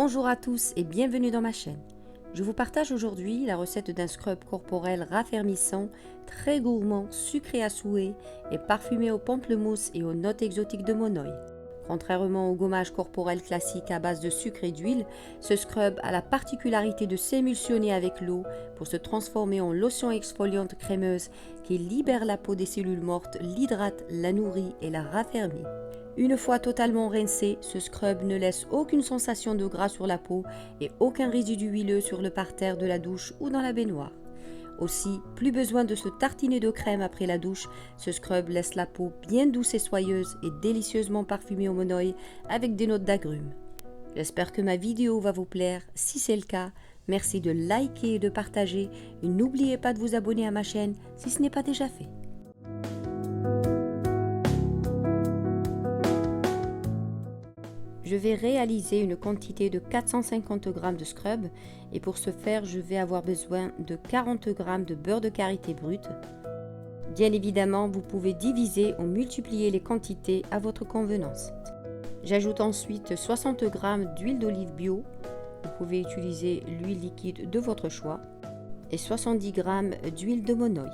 Bonjour à tous et bienvenue dans ma chaîne. Je vous partage aujourd'hui la recette d'un scrub corporel raffermissant, très gourmand, sucré à souhait et parfumé au pamplemousse et aux notes exotiques de monoï. Contrairement au gommage corporel classique à base de sucre et d'huile, ce scrub a la particularité de s'émulsionner avec l'eau pour se transformer en lotion exfoliante crémeuse qui libère la peau des cellules mortes, l'hydrate, la nourrit et la raffermit. Une fois totalement rincé, ce scrub ne laisse aucune sensation de gras sur la peau et aucun résidu huileux sur le parterre de la douche ou dans la baignoire. Aussi, plus besoin de se tartiner de crème après la douche, ce scrub laisse la peau bien douce et soyeuse et délicieusement parfumée au monoï avec des notes d'agrumes. J'espère que ma vidéo va vous plaire. Si c'est le cas, merci de liker et de partager. Et n'oubliez pas de vous abonner à ma chaîne si ce n'est pas déjà fait. Je vais réaliser une quantité de 450 g de scrub et pour ce faire, je vais avoir besoin de 40 g de beurre de karité brut. Bien évidemment, vous pouvez diviser ou multiplier les quantités à votre convenance. J'ajoute ensuite 60 g d'huile d'olive bio. Vous pouvez utiliser l'huile liquide de votre choix et 70 g d'huile de monoï.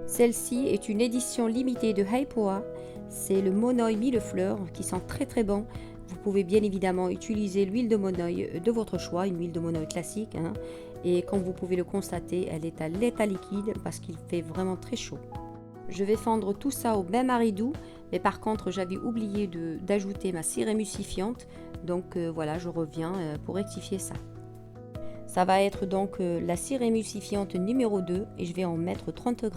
Celle-ci est une édition limitée de Haipoa. C'est le monoï millefleurs qui sent très bon. Vous pouvez bien évidemment utiliser l'huile de monoï de votre choix, une huile de monoï classique. Et comme vous pouvez le constater, elle est à l'état liquide parce qu'il fait vraiment très chaud. Je vais fondre tout ça au bain-marie doux, mais par contre j'avais oublié d'ajouter ma cire émulsifiante. Donc voilà, je reviens pour rectifier ça. Ça va être donc la cire émulsifiante numéro 2 et je vais en mettre 30 g.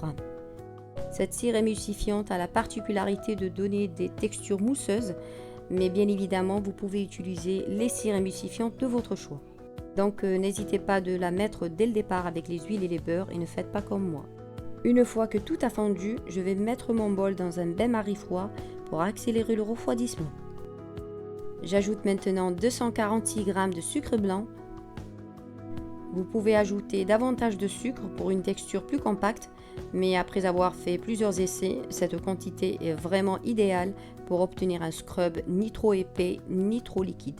Cette cire émulsifiante a la particularité de donner des textures mousseuses, mais bien évidemment, vous pouvez utiliser les cires émulsifiantes de votre choix. Donc n'hésitez pas de la mettre dès le départ avec les huiles et les beurres et ne faites pas comme moi. Une fois que tout a fondu, je vais mettre mon bol dans un bain-marie froid pour accélérer le refroidissement. J'ajoute maintenant 246 g de sucre blanc. Vous pouvez ajouter davantage de sucre pour une texture plus compacte, mais après avoir fait plusieurs essais, cette quantité est vraiment idéale pour obtenir un scrub ni trop épais ni trop liquide.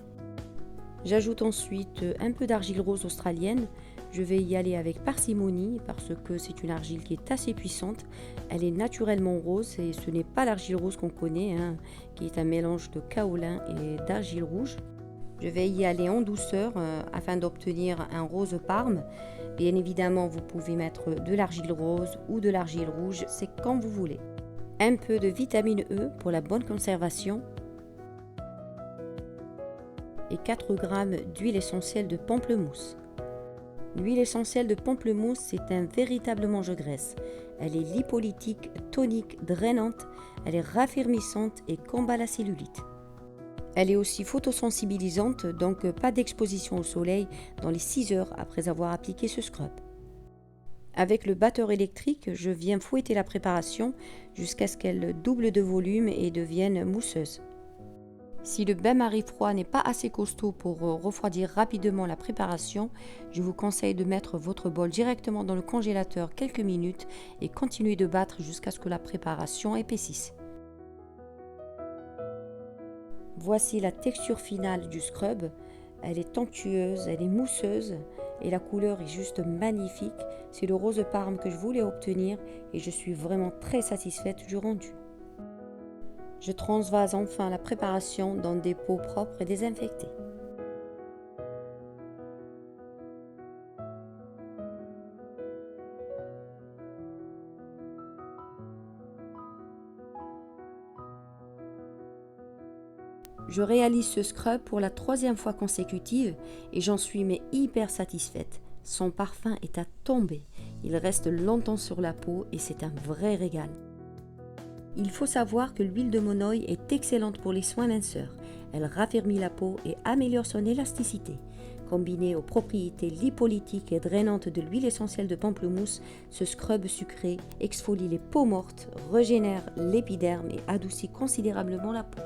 J'ajoute ensuite un peu d'argile rose australienne. Je vais y aller avec parcimonie parce que c'est une argile qui est assez puissante. Elle est naturellement rose et ce n'est pas l'argile rose qu'on connaît, qui est un mélange de kaolin et d'argile rouge. Je vais y aller en douceur afin d'obtenir un rose parme. Bien évidemment, vous pouvez mettre de l'argile rose ou de l'argile rouge, c'est comme vous voulez. Un peu de vitamine E pour la bonne conservation et 4 g d'huile essentielle de pamplemousse. L'huile essentielle de pamplemousse, c'est un véritable mange-graisse. Elle est lipolytique, tonique, drainante, elle est raffermissante et combat la cellulite. Elle est aussi photosensibilisante, donc pas d'exposition au soleil dans les 6 heures après avoir appliqué ce scrub. Avec le batteur électrique, je viens fouetter la préparation jusqu'à ce qu'elle double de volume et devienne mousseuse. Si le bain-marie froid n'est pas assez costaud pour refroidir rapidement la préparation, je vous conseille de mettre votre bol directement dans le congélateur quelques minutes et continuer de battre jusqu'à ce que la préparation épaississe. Voici la texture finale du scrub. Elle est onctueuse, elle est mousseuse et la couleur est juste magnifique. C'est le rose parme que je voulais obtenir et je suis vraiment très satisfaite du rendu. Je transvase enfin la préparation dans des pots propres et désinfectés. Je réalise ce scrub pour la 3e fois consécutive et j'en suis hyper satisfaite. Son parfum est à tomber. Il reste longtemps sur la peau et c'est un vrai régal. Il faut savoir que l'huile de monoï est excellente pour les soins minceurs. Elle raffermit la peau et améliore son élasticité. Combiné aux propriétés lipolytiques et drainantes de l'huile essentielle de pamplemousse, ce scrub sucré exfolie les peaux mortes, régénère l'épiderme et adoucit considérablement la peau.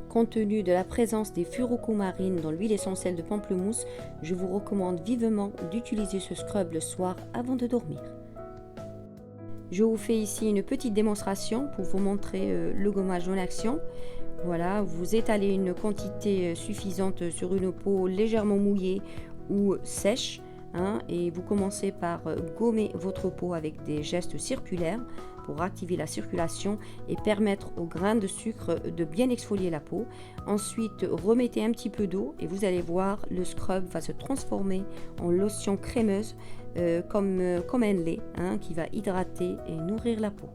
Compte tenu de la présence des furocomarines dans l'huile essentielle de pamplemousse, je vous recommande vivement d'utiliser ce scrub le soir avant de dormir. Je vous fais ici une petite démonstration pour vous montrer le gommage en action. Voilà, vous étalez une quantité suffisante sur une peau légèrement mouillée ou sèche, hein, et vous commencez par gommer votre peau avec des gestes circulaires pour activer la circulation et permettre au grain de sucre de bien exfolier la peau. Ensuite, remettez un petit peu d'eau et vous allez voir, le scrub va se transformer en lotion crémeuse comme un lait, hein, qui va hydrater et nourrir la peau.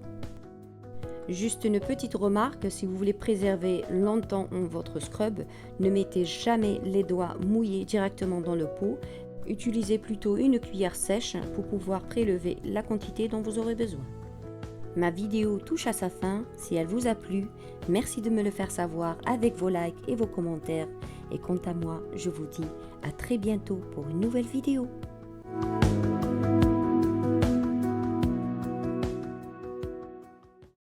Juste une petite remarque, si vous voulez préserver longtemps votre scrub, ne mettez jamais les doigts mouillés directement dans le pot. Utilisez plutôt une cuillère sèche pour pouvoir prélever la quantité dont vous aurez besoin. Ma vidéo touche à sa fin. Si elle vous a plu, merci de me le faire savoir avec vos likes et vos commentaires. Et quant à moi, je vous dis à très bientôt pour une nouvelle vidéo.